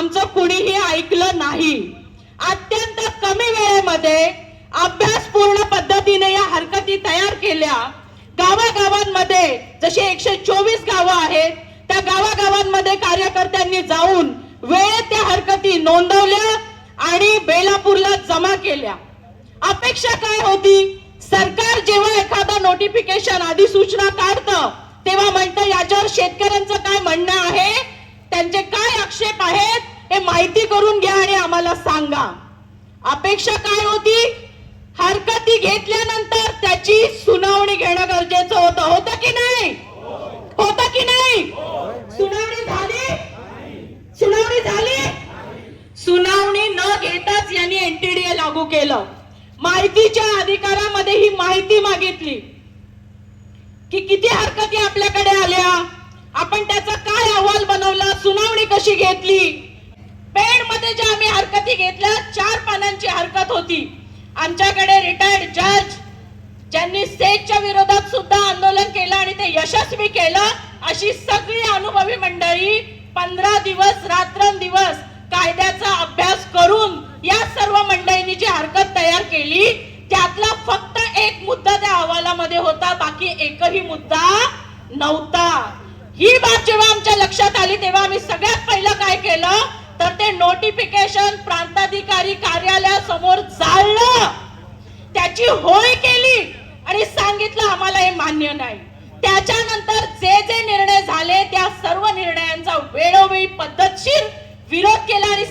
आमचं कुणीही ऐकलं नाही. अत्यंत कमी वेळेमध्ये अभ्यासपूर्ण पद्धतीने या हरकती तयार केल्या. गावागावांमध्ये जसे 124 गावं आहेत त्या गावागावांमध्ये कार्यकर्त्यांनी जाऊन वेळेत त्या हरकती नोंदवल्या आणि बेलापूरला जमा केल्या. अपेक्षा काय होती? सरकार जेव्हा एखादा नोटिफिकेशन अधिसूचना काढतं तेव्हा म्हणतं याच्यावर शेतकऱ्यांचं काय म्हणणं आहे, त्यांचे काय आक्षेप आहेत हे माहिती करून घ्या आणि आम्हाला सांगा. अपेक्षा काय होती? हरकती घेतल्यानंतर त्याची सुनावणी घेणं गरजेचं होतं. होतं की नाही? होतं की नाही? सुनावणी झाली? सुनावणी झाली? सुनावणी न घेताच यांनी एनटीडीए लागू केलं. माहितीच्या अधिकारामध्ये ही माहिती मागितली की किती हरकती आपल्याकडे आल्या, आपण त्याचा काय अहवाल बनवला, सुनावणी कशी घेतली. पेड मध्ये ज्या आम्ही हरकती घेतल्या 4 पानांची हरकत होती. आमच्याकडे रिटायर्ड जज ज्यांनी सेटच्या विरोधात सुद्धा आंदोलन केलं आणि ते यशस्वी केलं, अशी सगळी अनुभवी मंडळी 15 दिवस रात्रंदिवस कायद्याचा अभ्यास करून या सर्व मंडळींनी जी हरकत तयार केली त्यातला फक्त एक मुद्दा त्या अहवालामध्ये होता, बाकी एकही मुद्दा नव्हता. ही बाब जेव्हा आमच्या लक्षात आली तेव्हा आम्ही सगळ्यात पहिलं काय केलं तर ते नोटिफिकेशन प्रांताधिकारी कार्यालयासमोर जाळलं, त्याची होळी केली आणि सांगितलं आम्हाला हे मान्य नाही. त्याच्यानंतर जे जे निर्णय झाले त्या सर्व निर्णयांचा वेळोवेळी पद्धतशीर विरोध केला आणि